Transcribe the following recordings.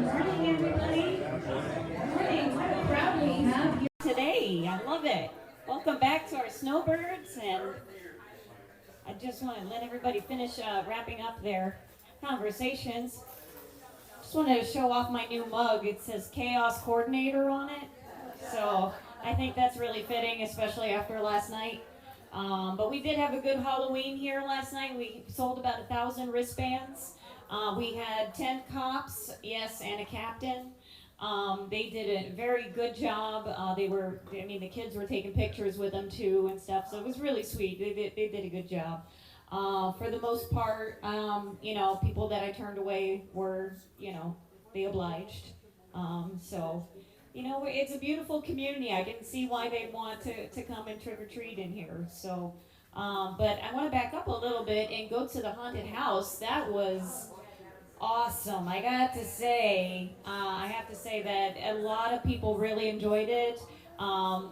Morning, everybody. Morning. What a crowd we have here today. I love it. Welcome back to our snowbirds, and I just want to let everybody finish wrapping up their conversations. Just wanted to show off my new mug. It says Chaos Coordinator on it, so I think that's really fitting, especially after last night. But we did have a good Halloween here last night. We sold about 1,000 wristbands. We had 10 cops, yes, and a captain. They did a very good job. The kids were taking pictures with them too and stuff, so it was really sweet. They did a good job. For the most part, people that I turned away were, they obliged. It's a beautiful community. I can see why they want to come and trick or treat in here. But I want to back up a little bit and go to the haunted house. That was awesome. I have to say that a lot of people really enjoyed it.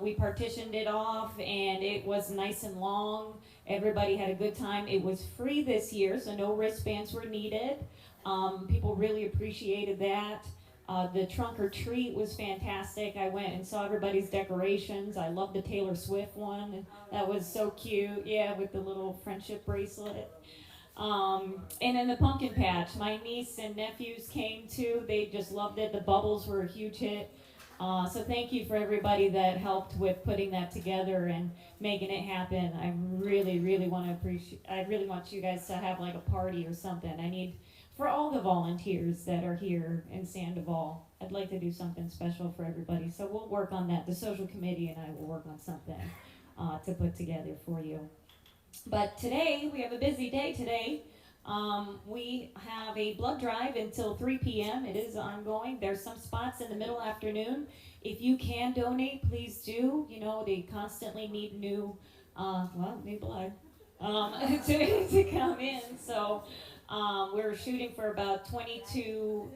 We partitioned it off, and it was nice and long. Everybody had a good time. It was free this year, so no wristbands were needed. People really appreciated that. The trunk or treat was fantastic. I went and saw everybody's decorations. I love the Taylor Swift one. That was so cute. Yeah, with the little friendship bracelet. And then the pumpkin patch. My niece and nephews came too. They just loved it. The bubbles were a huge hit. So thank you for everybody that helped with putting that together and making it happen. I really, really I really want you guys to have like a party or something. I need, for all the volunteers that are here in Sandoval, I'd like to do something special for everybody. So we'll work on that. The social committee and I will work on something to put together for you. But today, we have a busy day today. We have a blood drive until 3 p.m. It is ongoing. There's some spots in the middle afternoon. If you can donate, please do. They constantly need new blood to come in. So we're shooting for about 22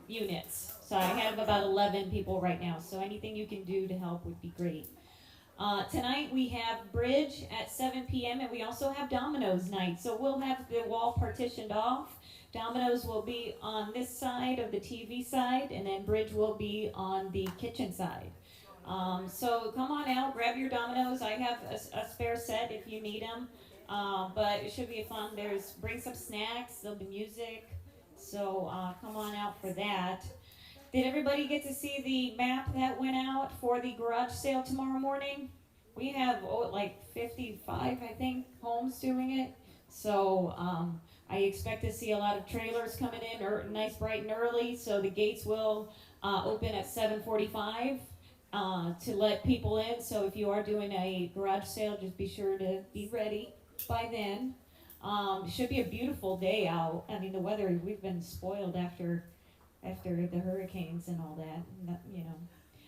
units. So I have about 11 people right now. So anything you can do to help would be great. Tonight we have bridge at 7 p.m. and we also have dominoes night. So we'll have the wall partitioned off. Dominoes will be on this side of the TV side, and then bridge will be on the kitchen side. So come on out, grab your dominoes. I have a spare set if you need them. But it should be fun. Bring some snacks. There'll be music. So come on out for that. Did everybody get to see the map that went out for the garage sale tomorrow morning? We have 55, I think, homes doing it. So I expect to see a lot of trailers coming in, nice, bright and early. So the gates will open at 7:45 to let people in. So if you are doing a garage sale, just be sure to be ready by then. It should be a beautiful day out. I mean, the weather, we've been spoiled after the hurricanes and all that.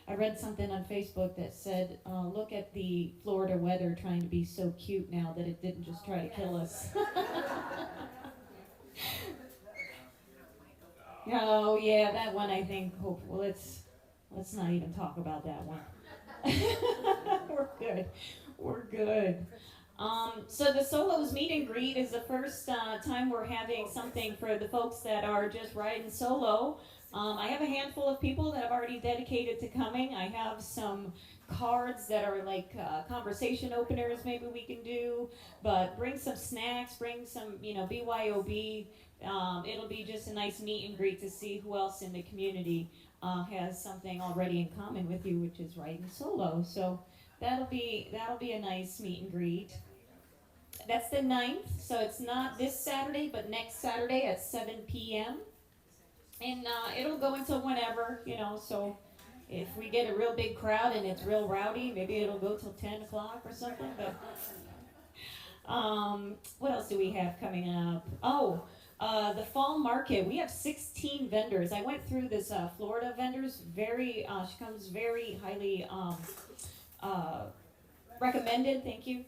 I read something on Facebook that said, look at the Florida weather trying to be so cute now that it didn't just try to kill us. Oh yeah, that one I think, let's not even talk about that one. We're good. So the Solos meet and greet is the first time we're having something for the folks that are just riding solo. I have a handful of people that have already dedicated to coming. I have some cards that are like conversation openers maybe we can do, but bring some snacks, bring some, BYOB. It'll be just a nice meet and greet to see who else in the community has something already in common with you, which is riding solo. So that'll be a nice meet and greet. That's the 9th, so it's not this Saturday, but next Saturday at 7 p.m. And it'll go until whenever, so if we get a real big crowd and it's real rowdy, maybe it'll go till 10 o'clock or something. But what else do we have coming up? The fall market. We have 16 vendors. I went through this Florida vendors. She comes very highly recommended. Thank you.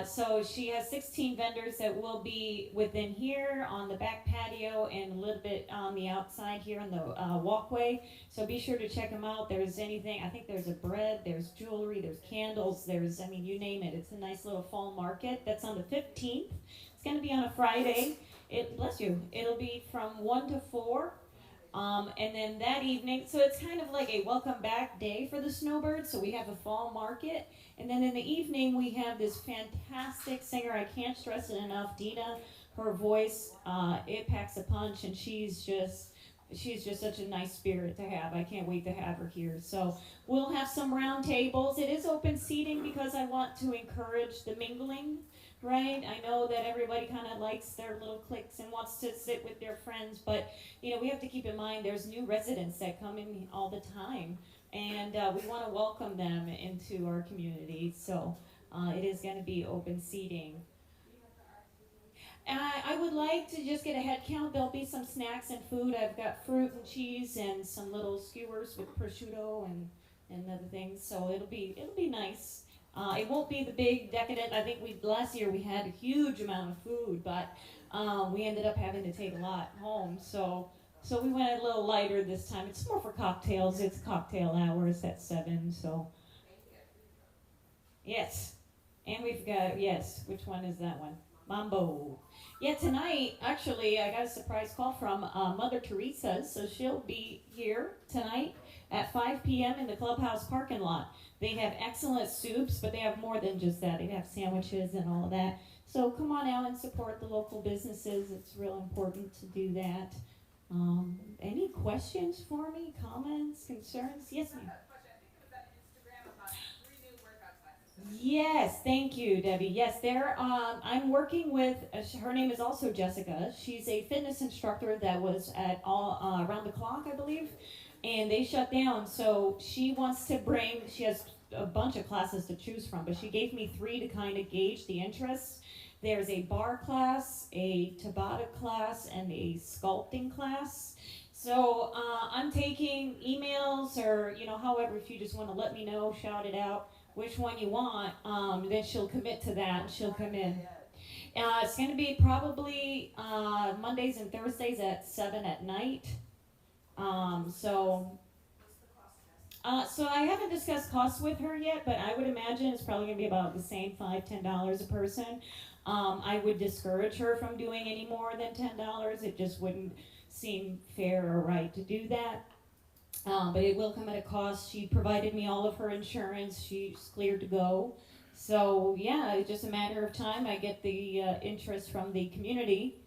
So she has 16 vendors that will be within here on the back patio and a little bit on the outside here on the walkway. So be sure to check them out. There's anything, I think there's a bread, there's jewelry, there's candles, you name it. It's a nice little fall market. That's on the 15th. It's going to be on a Friday. Bless you. It'll be from 1 to 4. And then that evening, so it's kind of like a welcome back day for the snowbirds. So we have a fall market. And then in the evening, we have this fantastic singer. I can't stress it enough. Dina, her voice, it packs a punch, and she's just such a nice spirit to have. I can't wait to have her here. So we'll have some round tables. It is open seating because I want to encourage the mingling, right? I know that everybody kind of likes their little cliques and wants to sit with their friends, but we have to keep in mind there's new residents that come in all the time, and we want to welcome them into our community. So it is going to be open seating. And I would like to just get a head count. There'll be some snacks and food. I've got fruit and cheese and some little skewers with prosciutto and other things. So it'll be nice. It won't be the big decadent. I think last year we had a huge amount of food, but we ended up having to take a lot home. So we went a little lighter this time. It's more for cocktails. It's cocktail hours at 7. So yes, and we've got Which one is that one? Mambo. Yeah, tonight, actually, I got a surprise call from Mother Teresa, so she'll be here tonight at 5 p.m. in the clubhouse parking lot. They have excellent soups, but they have more than just that. They have sandwiches and all of that. So come on out and support the local businesses. It's real important to do that. Any questions for me? Comments? Concerns? Yes, ma'am. Yes, thank you, Debbie. Yes, I'm working with. Her name is also Jessica. She's a fitness instructor that was at all around the clock, I believe, and they shut down. So she wants to bring. She has a bunch of classes to choose from, but she gave me 3 to kind of gauge the interest. There's a bar class, a Tabata class, and a sculpting class. So I'm taking emails or however, if you just want to let me know, shout it out which one you want, then she'll commit to that and she'll come in. It's going to be probably Mondays and Thursdays at 7 at night. So I haven't discussed costs with her yet, but I would imagine it's probably going to be about the same, $5-10 a person. I would discourage her from doing any more than $10. It just wouldn't seem fair or right to do that. But it will come at a cost. She provided me all of her insurance. She's cleared to go. So yeah, it's just a matter of time. I get the interest from the community,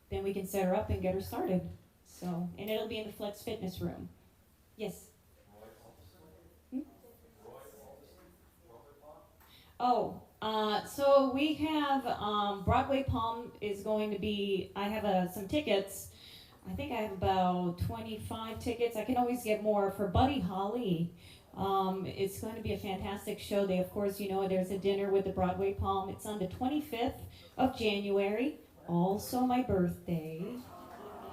then we can set her up and get her started. So, and it'll be in the Flex Fitness room. Yes. Hmm? Oh, so we have Broadway Palm is going to be. I have some tickets. I think I have about 25 tickets. I can always get more for Buddy Holly. It's going to be a fantastic show. Of course, there's a dinner with the Broadway Palm. It's on the 25th of January, also my birthday.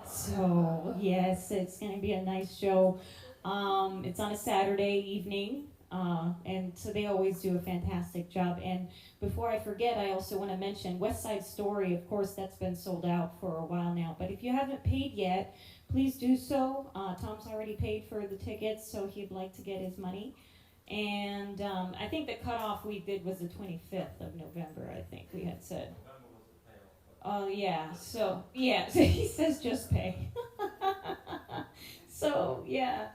So, yes, it's going to be a nice show. It's on a Saturday evening, and so they always do a fantastic job. And before I forget, I also want to mention West Side Story. Of course, that's been sold out for a while now. But if you haven't paid yet, please do so. Tom's already paid for the tickets, so he'd like to get his money. And I think the cutoff we did was the 25th of November, I think we had said. Oh, yeah. So, yeah. So he says just pay. So, yeah.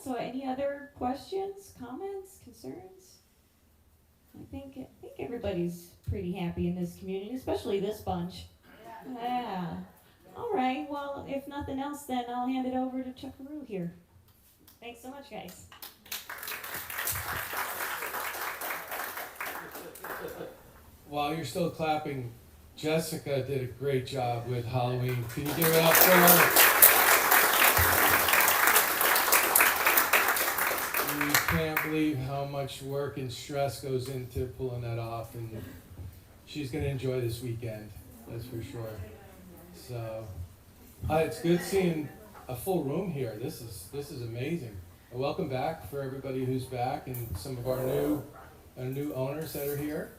So any other questions, comments, concerns? I think everybody's pretty happy in this community, especially this bunch. Yeah. All right. Well, if nothing else, then I'll hand it over to Chuckaroo here. Thanks so much, guys. While you're still clapping, Jessica did a great job with Halloween. Can you give it up for her? You can't believe how much work and stress goes into pulling that off, and she's going to enjoy this weekend, that's for sure. So, it's good seeing a full room here. This is amazing. And welcome back for everybody who's back, and some of our new owners that are here,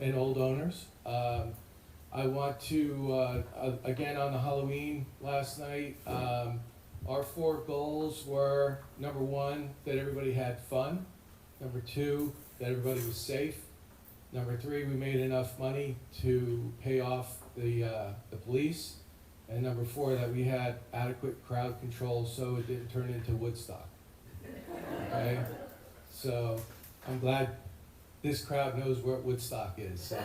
and old owners. I want to, again on the Halloween last night, our 4 goals were, number 1, that everybody had fun. Number 2, that everybody was safe. Number 3, we made enough money to pay off the police. And number 4, that we had adequate crowd control so it didn't turn into Woodstock. Okay? So I'm glad this crowd knows what Woodstock is. So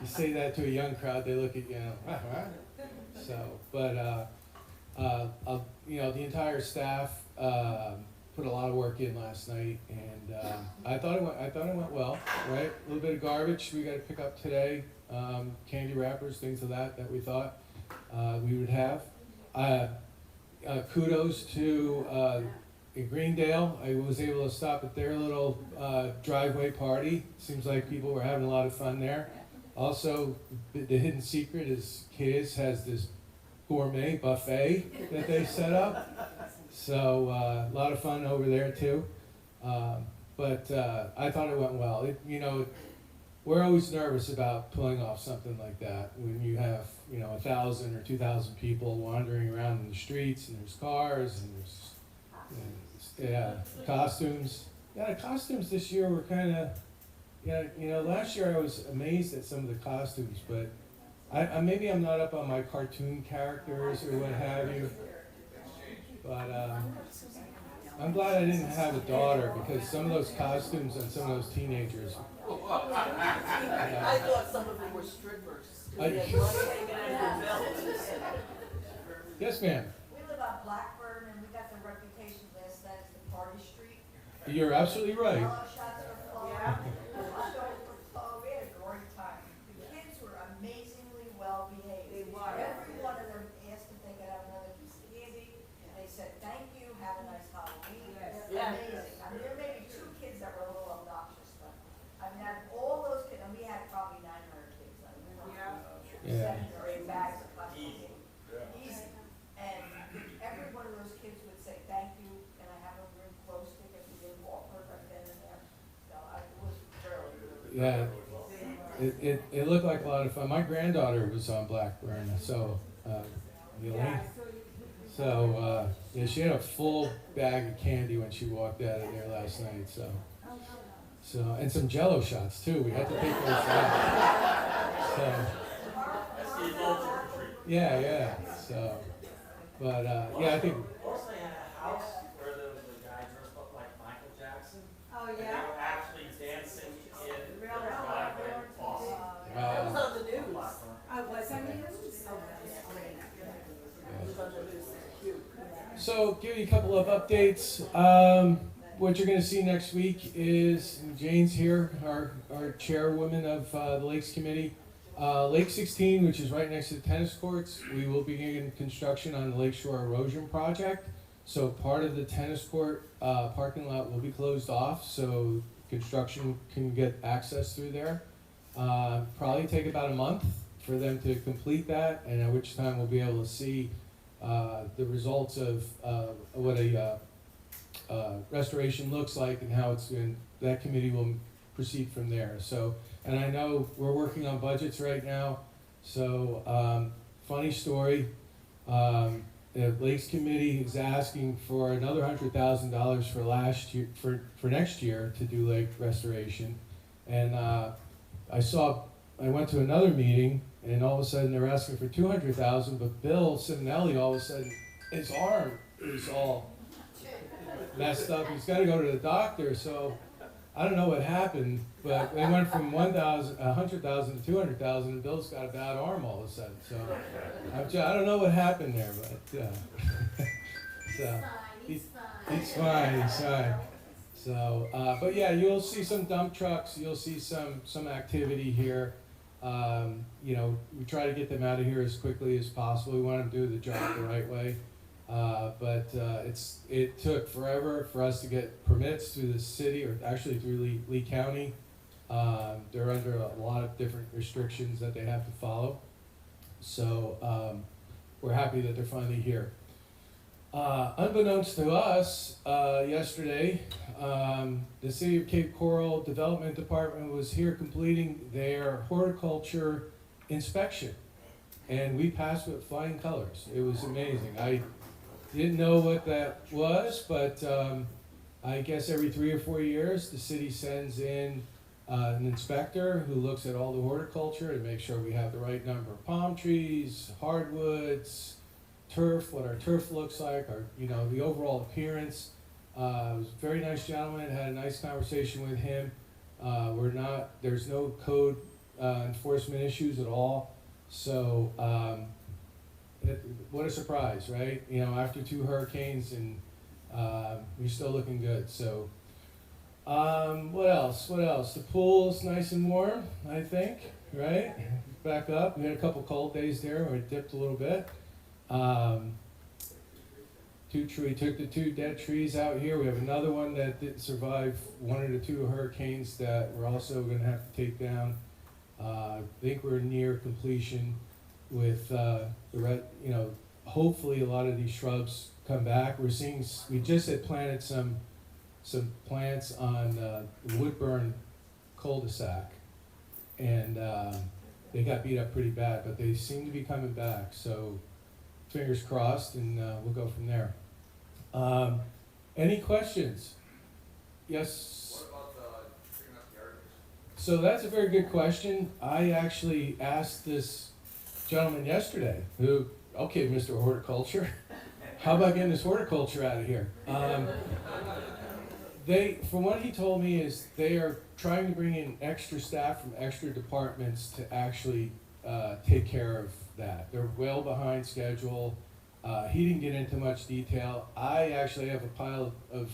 you say that to a young crowd, they look at you and, so, but the entire staff put a lot of work in last night, and I thought it went well. Right, a little bit of garbage we got to pick up today, candy wrappers, things of that we thought we would have. Kudos to in Greendale. I was able to stop at their little driveway party. Seems like people were having a lot of fun there. Also, the hidden secret is Kids has this gourmet buffet that they set up. So a lot of fun over there too. But I thought it went well. We're always nervous about pulling off something like that when you have 1,000 or 2,000 people wandering around in the streets, and there's cars, and there's costumes. Yeah, the costumes this year were kind of, last year I was amazed at some of the costumes, but maybe I'm not up on my cartoon characters or what have you. But I'm glad I didn't have a daughter, because some of those costumes and some of those teenagers. I thought some of them were strippers. Yes, ma'am. We live on Blackburn, and we got the reputation last night as the party street. You're absolutely right. Yellow shots were flowing. Shots were flowing. We had a great time. The kids were amazingly well behaved. They were. Every one of them asked if they could have another piece of candy, and they said, "Thank you, have a nice Halloween." Yes. Amazing. I mean, there may be 2 kids that were a little obnoxious, but I mean, out of all those kids, and we had probably 900 kids. I mean, Yeah. 7 or 8 bags of custody. Easy. And every one of those kids would say, "Thank you, and I have a room close ticket we didn't offer right then and there." So it was really. Yeah. It looked like a lot of fun. My granddaughter was on Blackburn, so she had a full bag of candy when she walked out of there last night. So and some Jello shots too. We had to take those out. So yeah. So, but I think. Also, they had a house where the guy dressed up like Michael Jackson. Oh, And they were actually dancing in the driveway. Awesome. That was on the news. Was on the news? So, give you a couple of updates. What you're going to see next week is Jane's here, our chairwoman of the Lakes Committee. Lake 16, which is right next to the tennis courts, we will begin construction on the Lakeshore Erosion Project. So part of the tennis court parking lot will be closed off, so construction can get access through there. Probably take about a month for them to complete that, and at which time we'll be able to see the results of what a restoration looks like and how it's been. That committee will proceed from there. So, and I know we're working on budgets right now. So, funny story. The Lakes Committee is asking for another $100,000 for last year, for next year, to do lake restoration. And I went to another meeting, and all of a sudden they're asking for $200,000. But Bill Simonelli, all of a sudden, his arm is all messed up. He's got to go to the doctor. So I don't know what happened, but they went from $100,000 to $200,000, and Bill's got a bad arm all of a sudden. So I don't know what happened there, but so he's fine. So, but yeah, you'll see some dump trucks. You'll see some activity here. We try to get them out of here as quickly as possible. We want to do the job the right way. But it took forever for us to get permits through the city, or actually through Lee County. They're under a lot of different restrictions that they have to follow. So we're happy that they're finally here. Unbeknownst to us, yesterday, the City of Cape Coral Development Department was here completing their horticulture inspection. And we passed with flying colors. It was amazing. I didn't know what that was, but I guess every 3 or 4 years the city sends in an inspector who looks at all the horticulture to make sure we have the right number of palm trees, hardwoods, turf, what our turf looks like, our, the overall appearance. It was a very nice gentleman, had a nice conversation with him. There's no code enforcement issues at all. So, what a surprise, right? After 2 hurricanes, and we're still looking good. So, what else? The pool's nice and warm, I think, right? Back up. We had a couple cold days there where it dipped a little bit. Took the 2 dead trees out here. We have another one that didn't survive 1 or 2 hurricanes that we're also going to have to take down. I think we're near completion with hopefully a lot of these shrubs come back. We just had planted some plants on the Woodburn cul-de-sac, and they got beat up pretty bad, but they seem to be coming back. So fingers crossed, and we'll go from there. Any questions? Yes? What about picking up the garbage? So that's a very good question. I actually asked this gentleman yesterday, okay, Mr. Horticulture, how about getting this horticulture out of here? From what he told me, is they are trying to bring in extra staff from extra departments to actually take care of that. They're well behind schedule. He didn't get into much detail. I actually have a pile of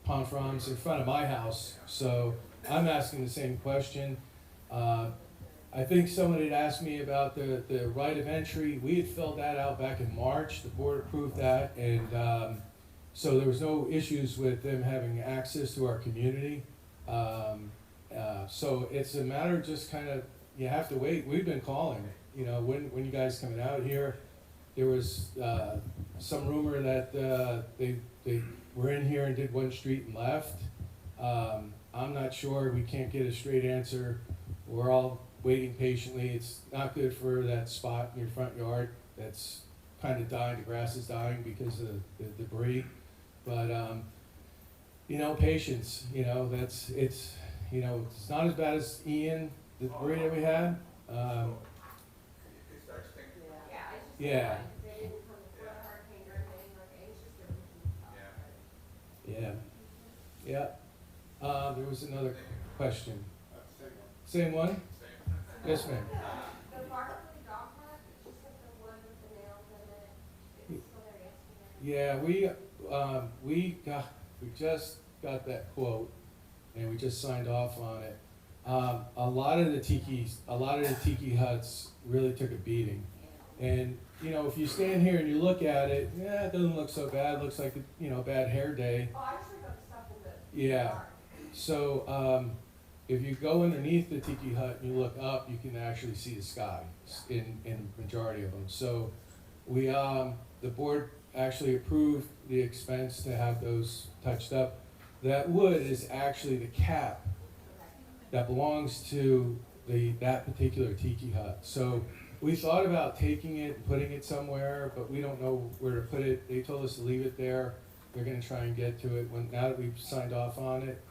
palm fronds in front of my house, so I'm asking the same question. I think someone had asked me about the right of entry. We had filled that out back in March. The board approved that, and so there was no issues with them having access to our community. So it's a matter of just kind of, you have to wait. We've been calling, when you guys coming out here. There was some rumor that they were in here and did one street and left. I'm not sure. We can't get a straight answer. We're all waiting patiently. It's not good for that spot in your front yard that's kind of dying. The grass is dying because of the debris. But patience. It's not as bad as Ian, the debris that we had. It starts stinking. Yeah. They didn't come before the hurricane or anything, like anxious, they were Yeah. There was another question. Same one? Yes, ma'am. The Barkley dog park, just like the one with the nails in it, it's still there yesterday. Yeah, we just got that quote, and we just signed off on it. A lot of the tiki huts really took a beating, and if you stand here and you look at it, it doesn't look so bad. It looks like a bad hair day. Oh, I actually got stuff in the. Yeah. So if you go underneath the tiki hut and you look up, you can actually see the sky in majority of them. So the board actually approved the expense to have those touched up. That wood is actually the cap that belongs to that particular tiki hut. So we thought about taking it and putting it somewhere, but we don't know where to put it. They told us to leave it there. They're going to try and get to it now that we've signed off on it.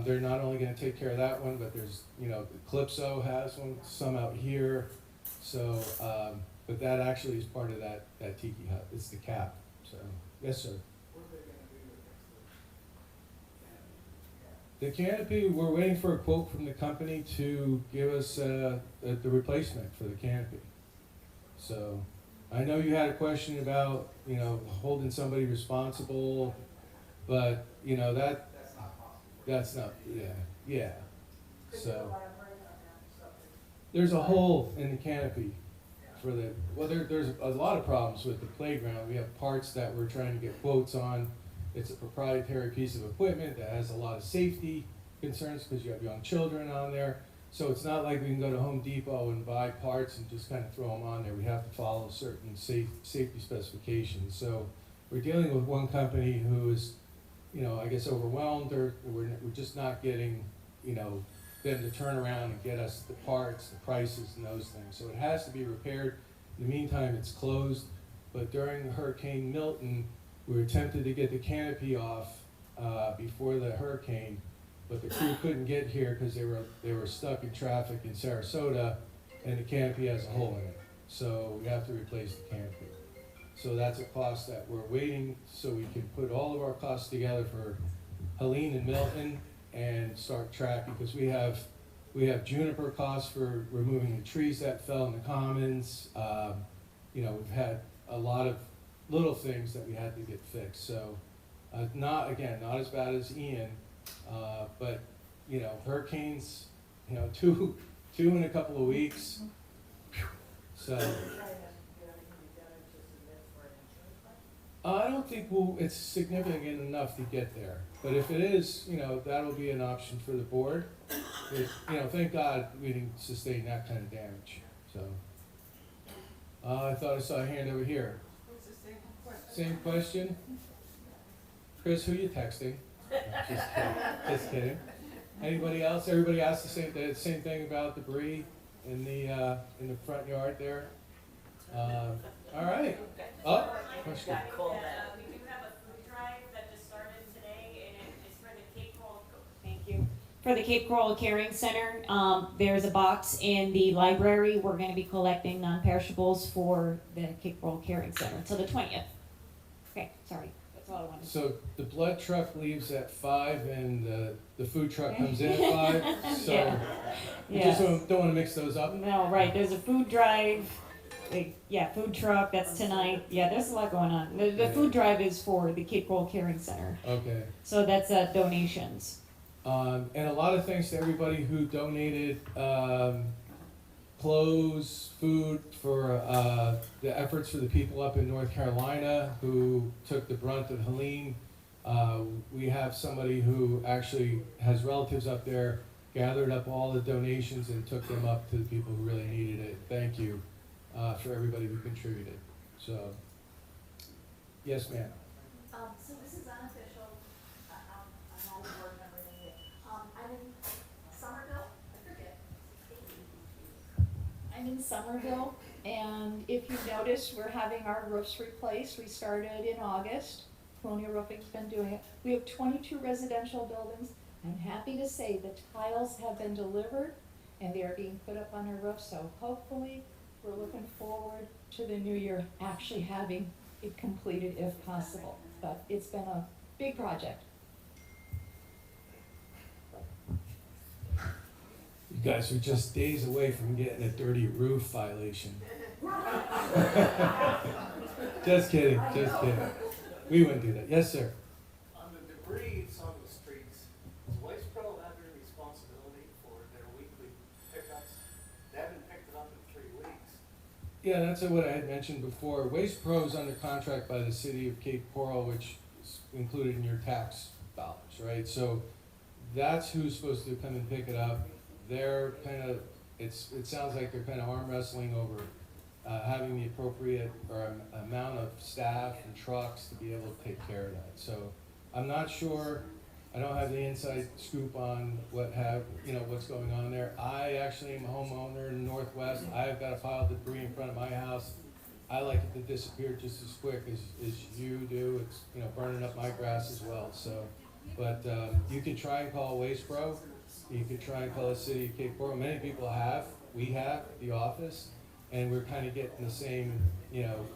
They're not only going to take care of that one, but there's the Calypso has one, some out here. So, but that actually is part of that tiki hut. It's the cap. So, yes, sir. The canopy, we're waiting for a quote from the company to give us the replacement for the canopy. So, I know you had a question about, holding somebody responsible, but, that's not, yeah. So, there's a hole in the canopy for there's a lot of problems with the playground. We have parts that we're trying to get quotes on. It's a proprietary piece of equipment that has a lot of safety concerns because you have young children on there. So it's not like we can go to Home Depot and buy parts and just kind of throw them on there. We have to follow certain safety specifications. So we're dealing with one company who is, I guess overwhelmed, or we're just not getting, them to turn around and get us the parts, the prices, and those things. So it has to be repaired. In the meantime, it's closed. But during Hurricane Milton, we were attempted to get the canopy off before the hurricane, but the crew couldn't get here because they were stuck in traffic in Sarasota, and the canopy has a hole in it, so we have to replace the canopy. So that's a cost that we're waiting, so we can put all of our costs together for Helene and Milton and start tracking, because we have juniper costs for removing the trees that fell in the commons. You know, we've had a lot of little things that we had to get fixed, so, not as bad as Ian, but, you know, hurricanes, you know, two in a couple of weeks, so. I don't think it's significant enough to get there, but if it is, you know, that'll be an option for the board. But, you know, thank God we didn't sustain that kind of damage, so. I thought I saw a hand over here. It's the same question. Same question? Chris, who you texting? Just kidding, just kidding. Anybody else? Everybody asked the same thing about debris in the front yard there? All right. Oh, question. Got called out. We do have a food drive that just started today, and it's for the Cape Coral, thank you. For the Cape Coral Caring Center, there's a box in the library. We're gonna be collecting non-perishables for the Cape Coral Caring Center until the 20th. Okay, sorry, that's all I wanted. So the blood truck leaves at 5 and the food truck comes in at 5, so Yeah. you Yeah. just don't wanna mix those up? No, right, there's a food drive, food truck, that's tonight. Yeah, there's a lot going on. The food drive is for the Cape Coral Caring Center, Okay. so that's donations. And a lot of thanks to everybody who donated clothes, food for the efforts for the people up in North Carolina who took the brunt of Helene. We have somebody who actually has relatives up there, gathered up all the donations and took them up to the people who really needed it. Thank you for everybody who contributed. So, yes, ma'am. So this is unofficial, I'm not a board member anyway. I'm in Somerville, I forget. I'm in Somerville, and if you notice, we're having our roofs replaced. We started in August. Colonial Roofing's been doing it. We have 22 residential buildings. I'm happy to say the tiles have been delivered, and they are being put up on our roof, so hopefully, we're looking forward to the new year actually having it completed if possible. But it's been a big project. You guys are just days away from getting a dirty roof violation. Just kidding, just kidding. We wouldn't do that. Yes, sir. On the debris on the streets, does Waste Pro have any responsibility for their weekly pickups? They haven't picked it up in 3 weeks. Yeah, that's what I had mentioned before. Waste Pro is under contract by the city of Cape Coral, which is included in your tax dollars, right? So that's who's supposed to come and pick it up. They're kind of, it sounds like they're kind of arm wrestling over having the appropriate amount of staff and trucks to be able to take care of that. So I'm not sure, I don't have the inside scoop on what's going on there. I actually am a homeowner in the Northwest. I've got a pile of debris in front of my house. I like it to disappear just as quick as you do. It's, burning up my grass as well, so. But you can try and call Waste Pro. You could try and call the city of Cape Coral. Many people have, we have, the office, and we're kind of getting the same,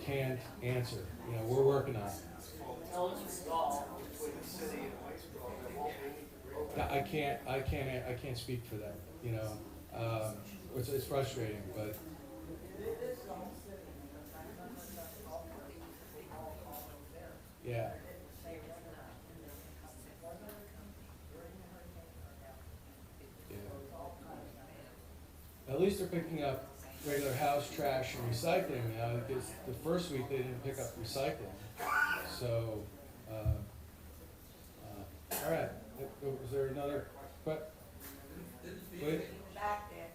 canned answer. We're working on it. Tell us install between the city and Waste Pro, there won't be any debris. I can't speak for them, it's frustrating, but. Yeah. At least they're picking up regular house trash and recycling now, because the first week they didn't pick up recycling. So, all right, was there another question? Wait, Back there.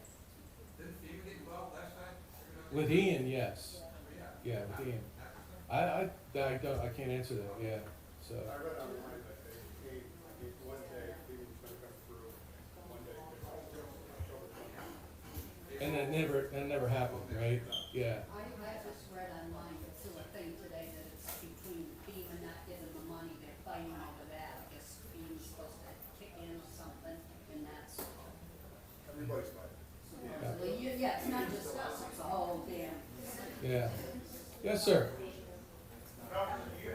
Didn't FEMA get involved last time? with Ian, yes. Yeah, with Ian. I can't answer that, yeah, so. I read online that they one day, FEMA was gonna come through, one day, And that never happened, right? Yeah. I just read online, it's still a thing today that it's between FEMA not giving the money, they're fighting over that. I guess FEMA's supposed to kick in or something, everybody's fighting. Well, yeah, it's not just us, it's the whole damn city. Yeah. Yes, sir. Come down, they're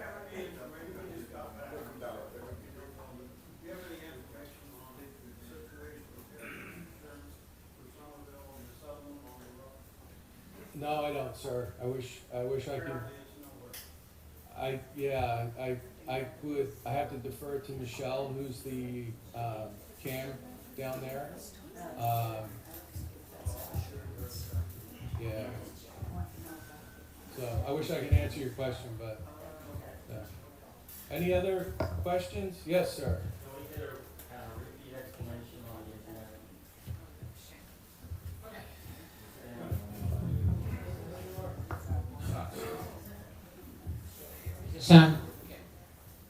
gonna be your problem. Do you have any information on the situation with insurance for Sandoval and the settlement on the road? No, I don't, sir. I wish I could. Apparently it's nowhere. I have to defer to Michelle, who's the, cam down there. Yeah. So I wish I could answer your question, but, any other questions? Yes, sir. Can we get a repeat explanation on the internet?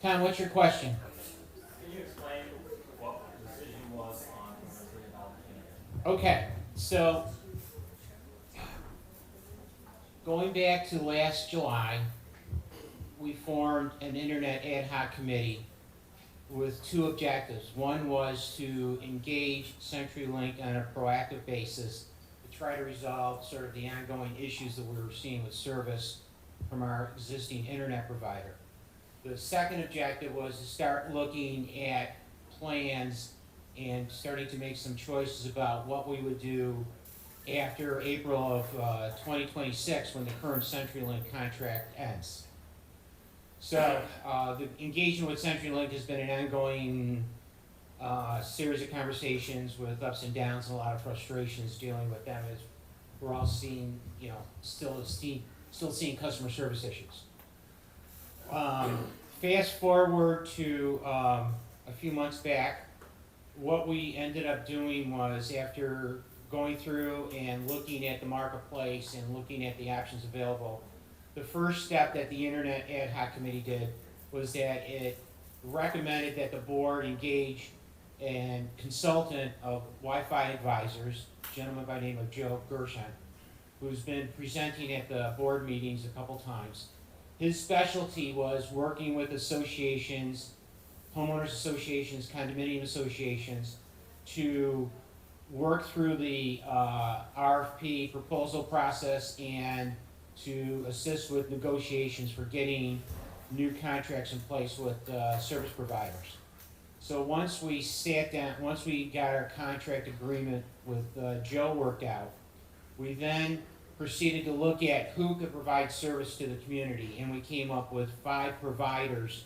Tom, what's your question? Can you explain what the decision was on the about the internet? Okay, so going back to last July, we formed an internet ad hoc committee with two objectives. One was to engage CenturyLink on a proactive basis to try to resolve sort of the ongoing issues that we were seeing with service from our existing internet provider. The second objective was to start looking at plans and starting to make some choices about what we would do after April of 2026 when the current CenturyLink contract ends. So the engagement with CenturyLink has been an ongoing series of conversations with ups and downs and a lot of frustrations dealing with them as we're all seeing, still seeing customer service issues. Fast forward to a few months back, what we ended up doing was, after going through and looking at the marketplace and looking at the options available, the first step that the Internet Ad Hoc Committee did was that it recommended that the board engage a consultant of Wi-Fi advisors, a gentleman by the name of Joe Gershon, who's been presenting at the board meetings a couple times. His specialty was working with associations, homeowners associations, condominium associations, to work through the RFP proposal process and to assist with negotiations for getting new contracts in place with service providers. So once we sat down, once we got our contract agreement with Joe worked out, we then proceeded to look at who could provide service to the community, and we came up with 5 providers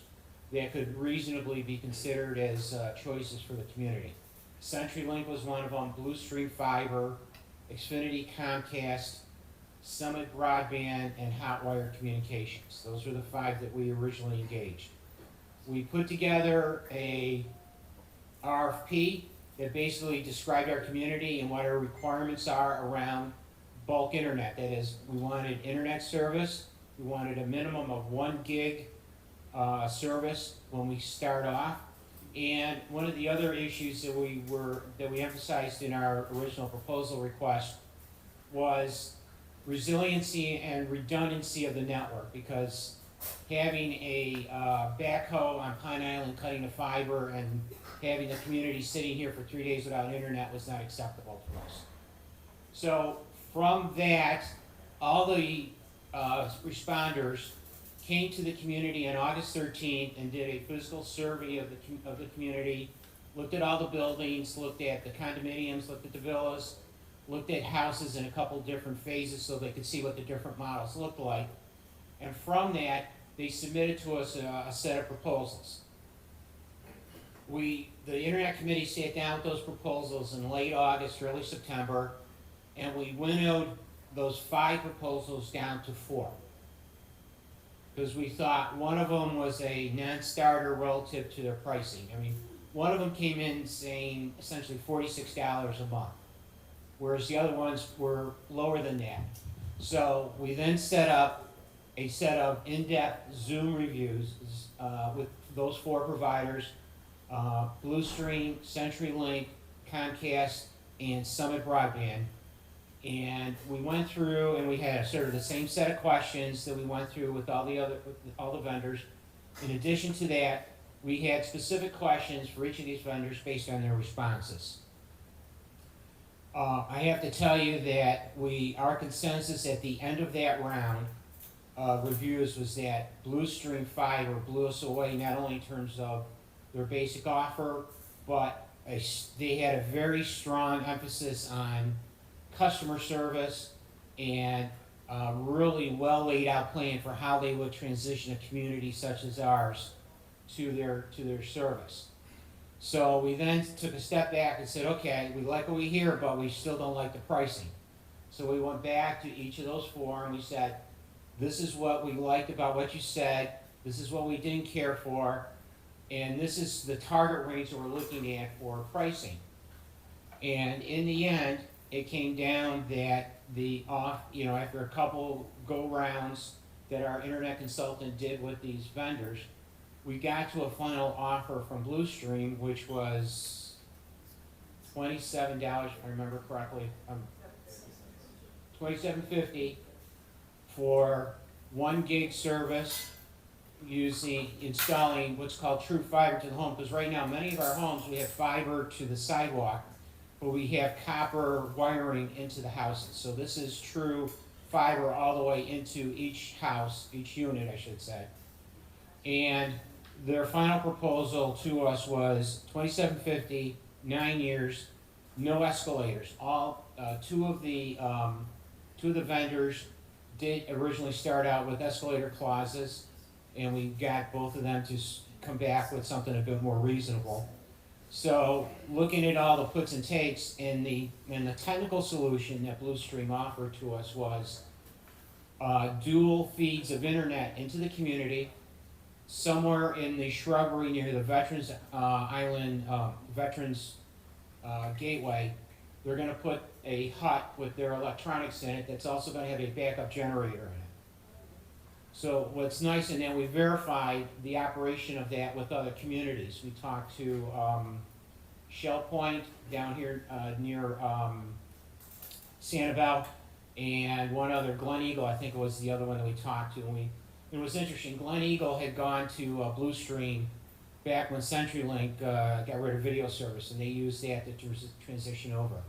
that could reasonably be considered as choices for the community. CenturyLink was one of them, Blue Stream Fiber, Xfinity Comcast, Summit Broadband, and Hotwire Communications. Those were the 5 that we originally engaged. We put together a RFP that basically described our community and what our requirements are around bulk internet. That is, we wanted internet service, we wanted a minimum of 1 gig service when we start off. And one of the other issues that we emphasized in our original proposal request was resiliency and redundancy of the network, because having a backhoe on Pine Island cutting the fiber and having the community sitting here for 3 days without internet was not acceptable to us. So from that, all the responders came to the community on August 13th and did a physical survey of the community, looked at all the buildings, looked at the condominiums, looked at the villas, looked at houses in a couple different phases so they could see what the different models looked like. And from that, they submitted to us a set of proposals. The Internet Committee sat down with those proposals in late August, early September, and we winnowed those 5 proposals down to 4. Because we thought one of them was a non-starter relative to their pricing. I mean, one of them came in saying essentially $46 a month, whereas the other ones were lower than that. So we then set up a set of in-depth Zoom reviews with those 4 providers, Bluestream, CenturyLink, Comcast, and Summit Broadband. And we went through and we had sort of the same set of questions that we went through with all the vendors. In addition to that, we had specific questions for each of these vendors based on their responses. I have to tell you that our consensus at the end of that round of reviews was that Blue Stream Fiber blew us away, not only in terms of their basic offer, but they had a very strong emphasis on customer service and a really well laid out plan for how they would transition a community such as ours to their service. So we then took a step back and said, okay, we like what we hear, but we still don't like the pricing. So we went back to each of those four and we said, this is what we liked about what you said, this is what we didn't care for, and this is the target range that we're looking at for pricing. And in the end, it came down that after a couple go-rounds that our internet consultant did with these vendors, we got to a final offer from Blue Stream, which was $27, if I remember correctly, $27.50 for 1 gig service installing what's called true fiber to the home. Because right now, many of our homes, we have fiber to the sidewalk, but we have copper wiring into the houses. So this is true fiber all the way into each house, each unit, I should say. And their final proposal to us was $27.50, 9 years, no escalators. Two of the vendors did originally start out with escalator clauses, and we got both of them to come back with something a bit more reasonable. So looking at all the puts and takes, and the technical solution that Blue Stream offered to us was dual feeds of internet into the community, somewhere in the shrubbery near the Veterans Island, Veterans Gateway. They're gonna put a hut with their electronics in it that's also gonna have a backup generator in it. So what's nice, and then we verified the operation of that with other communities. We talked to Shell Point down here near Sandoval, and one other, Glen Eagle, I think it was the other one that we talked to. And it was interesting, Glen Eagle had gone to Blue Stream back when CenturyLink got rid of video service, and they used that to transition over.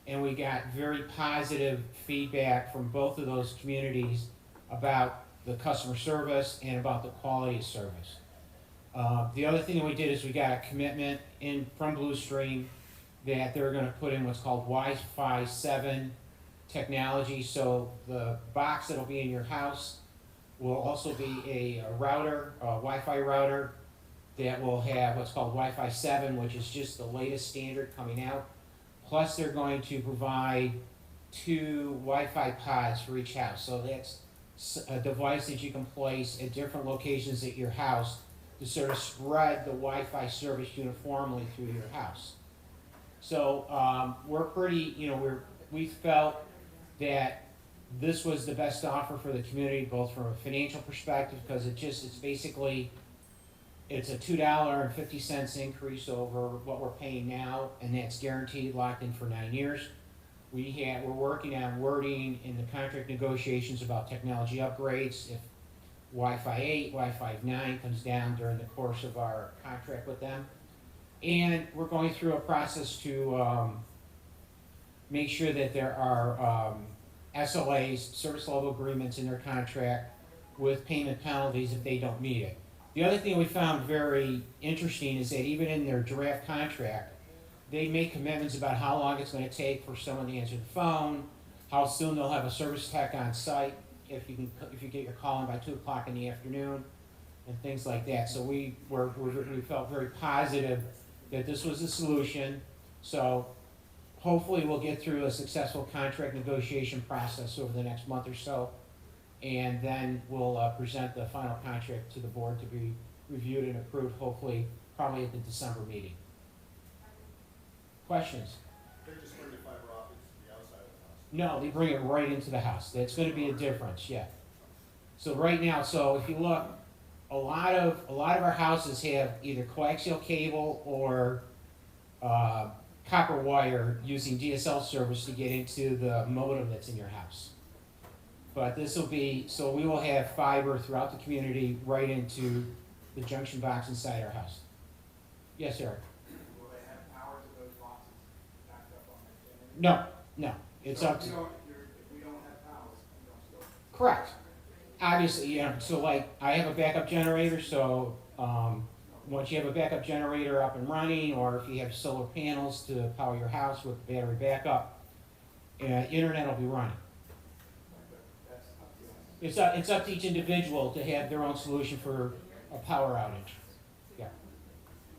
And we got very positive feedback from both of those communities about the customer service and about the quality of service. The other thing that we did is we got a commitment from Blue Stream that they're gonna put in what's called Wi-Fi 7 technology. So the box that'll be in your house will also be a router, a Wi-Fi router that will have what's called Wi-Fi 7, which is just the latest standard coming out. Plus they're going to provide 2 Wi-Fi pods for each house. So that's a device that you can place at different locations at your house to sort of spread the Wi-Fi service uniformly through your house. So we're pretty, we felt that this was the best offer for the community, both from a financial perspective, because it's basically, it's a $2.50 increase over what we're paying now, and that's guaranteed, locked in for 9 years. We're working on wording in the contract negotiations about technology upgrades. If Wi-Fi 8, Wi-Fi 9 comes down during the course of our contract with them. And we're going through a process to make sure that there are SLAs, service level agreements in their contract with payment penalties if they don't meet it. The other thing we found very interesting is that even in their draft contract, they make commitments about how long it's going to take for someone to answer the phone, how soon they'll have a service tech on site if you get your call in by 2 o'clock in the afternoon, and things like that. So we felt very positive that this was a solution. So hopefully we'll get through a successful contract negotiation process over the next month or so, and then we'll present the final contract to the board to be reviewed and approved, hopefully probably at the December meeting. Questions? They're just bringing fiber optics to the outside of the house. No, they bring it right into the house. That's going to be a difference, yeah. So right now, so if you look, a lot of our houses have either coaxial cable or copper wire using DSL service to get into the modem that's in your house. But this will be, so we will have fiber throughout the community right into the junction box inside our house. Yes, Eric? No, no, it's up to, If we don't have power, we don't still. correct. Obviously, yeah, so like, I have a backup generator, so, once you have a backup generator up and running, or if you have solar panels to power your house with battery backup, internet will be running. That's up to us. It's up to each individual to have their own solution for a power outage. Yeah.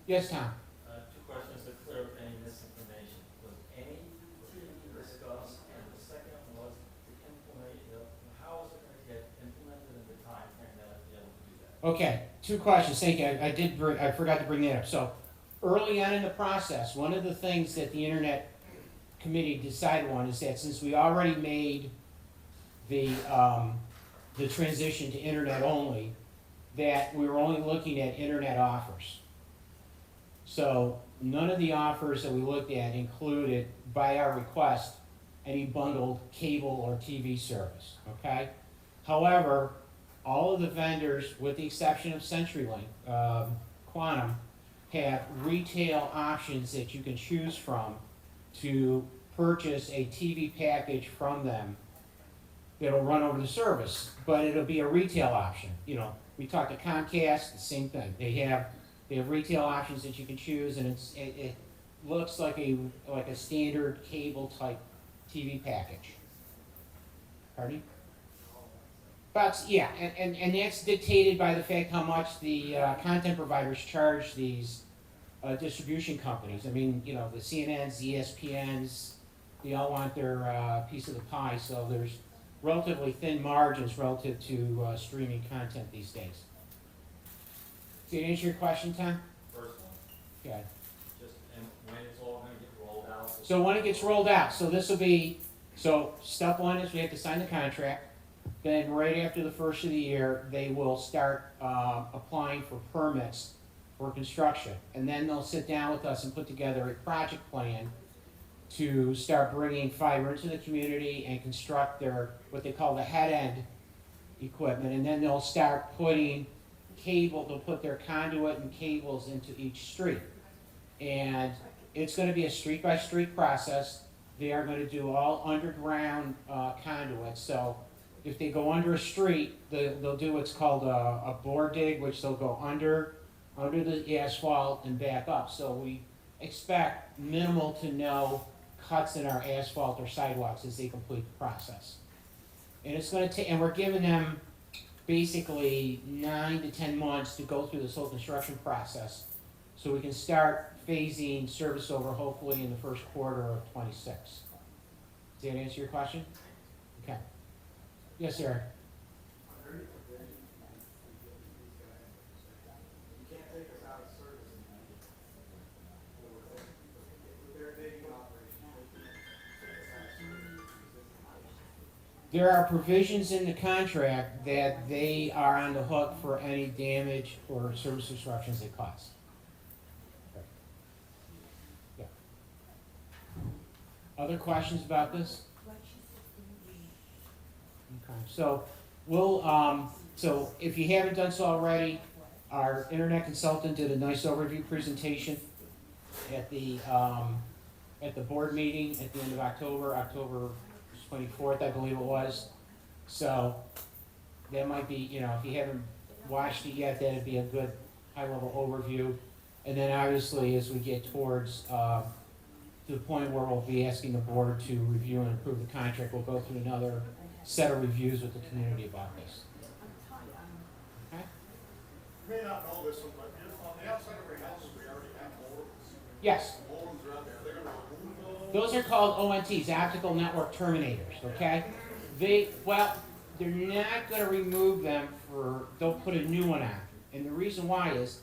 Yes, Tom? Two questions to clear up any misinformation. Was any TV discussed? And the second was to implement, how is it going to get implemented in the time frame that I'll be able to do that? Okay, two questions, thank you, I forgot to bring that up. So, early on in the process, one of the things that the Internet Committee decided on is that since we already made the transition to internet only, that we were only looking at internet offers. So, none of the offers that we looked at included, by our request, any bundled cable or TV service, okay? However, all of the vendors, with the exception of CenturyLink, Quantum, have retail options that you can choose from to purchase a TV package from them that'll run over the service, but it'll be a retail option. You know, we talked to Comcast, the same thing. They have retail options that you can choose, and it looks like a standard cable type TV package. Pardon? But yeah, and that's dictated by the fact how much the content providers charge these distribution companies. I mean, you know, the CNNs, the ESPNs, they all want their piece of the pie, so there's relatively thin margins relative to streaming content these days. Does that answer your question, Tom? First one, Yeah. just, and when it's all going to get rolled out. So when it gets rolled out, so this will be, so step one is we have to sign the contract. Then right after the first of the year, they will start applying for permits for construction. And then they'll sit down with us and put together a project plan to start bringing fiber into the community and construct their, what they call the head end equipment. And then they'll start putting cable, they'll put their conduit and cables into each street. And it's gonna be a street by street process. They are gonna do all underground conduits. So if they go under a street, they'll do what's called a bore dig, which they'll go under the asphalt and back up. So we expect minimal to no cuts in our asphalt or sidewalks as they complete the process. And it's gonna take, and we're giving them basically 9 to 10 months to go through this whole construction process. So we can start phasing service over hopefully in the first quarter of '26. Does that answer your question? Okay. Yes, Eric. Are there any provisions these guys have to say? You can't take us out of service or with their dating operation, they can't take us out of service. There are provisions in the contract that they are on the hook for any damage or service disruptions they cause. Yeah. Other questions about this? Okay, so we'll, so if you haven't done so already, our internet consultant did a nice overview presentation at the board meeting at the end of October 24th, I believe it was. So that might be, you know, if you haven't watched it yet, that'd be a good high-level overview. And then obviously, as we get towards to the point where we'll be asking the board to review and approve the contract, we'll go through another set of reviews with the community about this. Okay? You may not know this one, but on the outside of our houses, we already have modems. Yes. Modems are out there, they're gonna remove Those are called ONTs, optical network terminators, okay? They're not gonna remove them they'll put a new one on. And the reason why is,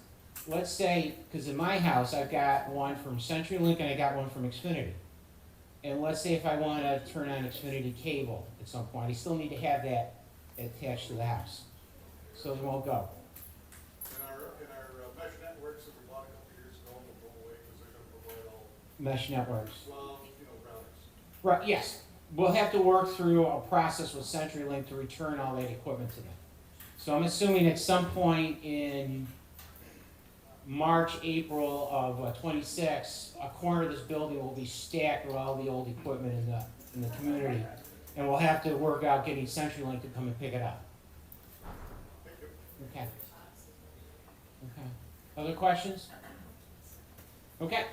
let's say, because in my house, I've got one from CenturyLink and I got one from Xfinity. And let's say if I want to turn on Xfinity cable at some point, I still need to have that attached to the house. So they won't go. In our mesh networks that we bought a couple years ago, will go away because they're gonna provide all, Mesh networks. well, you know, routers. Right, yes. We'll have to work through a process with CenturyLink to return all that equipment to them. So I'm assuming at some point in March, April of 26, a corner of this building will be stacked with all the old equipment in the community. And we'll have to work out getting CenturyLink to come and pick it up. Okay. Okay. Other questions? Okay.